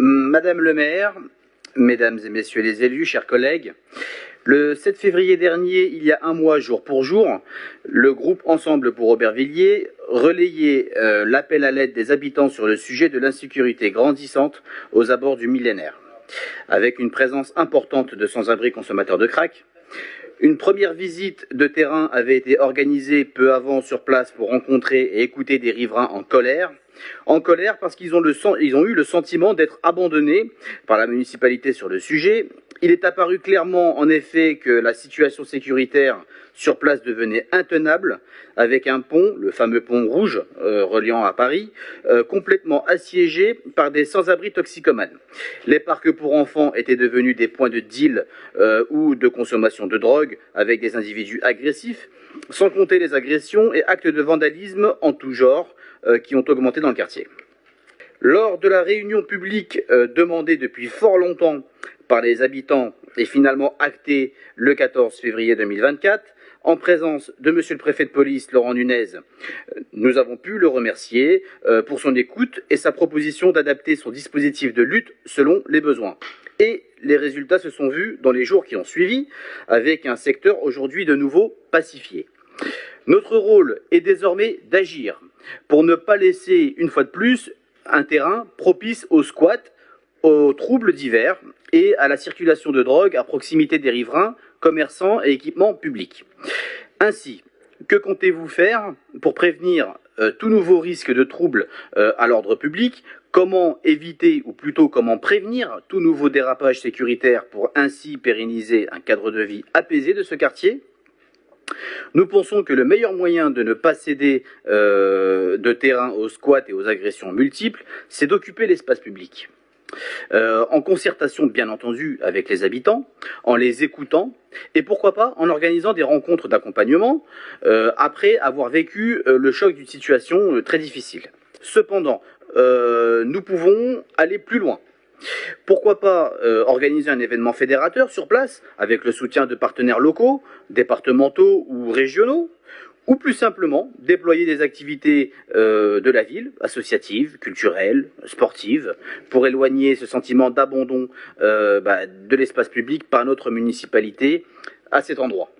Madame le maire, mesdames et messieurs les élus, chers collègues, le 7 février dernier, il y a un mois jour pour jour, le groupe Ensemble pour Aubervilliers relayait l'appel à l'aide des habitants sur le sujet de l'insécurité grandissante aux abords du millénaire. Avec une présence importante de sans-abri consommateurs de crack, une première visite de terrain avait été organisée peu avant sur place pour rencontrer et écouter des riverains en colère. En colère parce qu'ils ont eu le sentiment d'être abandonnés par la municipalité sur le sujet. Il est apparu clairement, en effet, que la situation sécuritaire sur place devenait intenable, avec un pont, le fameux pont rouge reliant à Paris, complètement assiégé par des sans-abri toxicomanes. Les parcs pour enfants étaient devenus des points de deal ou de consommation de drogue avec des individus agressifs, sans compter les agressions et actes de vandalisme en tout genre qui ont augmenté dans le quartier. Lors de la réunion publique demandée depuis fort longtemps par les habitants et finalement actée le 14 février 2024, en présence de monsieur le préfet de police, Laurent Nunez, nous avons pu le remercier pour son écoute et sa proposition d'adapter son dispositif de lutte selon les besoins. Et les résultats se sont vus dans les jours qui ont suivi, avec un secteur aujourd'hui de nouveau pacifié. Notre rôle est désormais d'agir pour ne pas laisser, une fois de plus, un terrain propice au squat, aux troubles divers et à la circulation de drogue à proximité des riverains, commerçants et équipements publics. Ainsi, que comptez-vous faire pour prévenir tout nouveau risque de troubles à l'ordre public? Comment éviter, ou plutôt comment prévenir tout nouveau dérapage sécuritaire pour ainsi pérenniser un cadre de vie apaisé de ce quartier? Nous pensons que le meilleur moyen de ne pas céder de terrain aux squats et aux agressions multiples, c'est d'occuper l'espace public. En concertation bien entendu avec les habitants, en les écoutant et pourquoi pas en organisant des rencontres d'accompagnement après avoir vécu le choc d'une situation très difficile. Cependant, nous pouvons aller plus loin. Pourquoi pas organiser un événement fédérateur sur place avec le soutien de partenaires locaux, départementaux ou régionaux, ou plus simplement déployer des activités de la ville, associatives, culturelles, sportives, pour éloigner ce sentiment d'abandon de l'espace public par notre municipalité à cet endroit.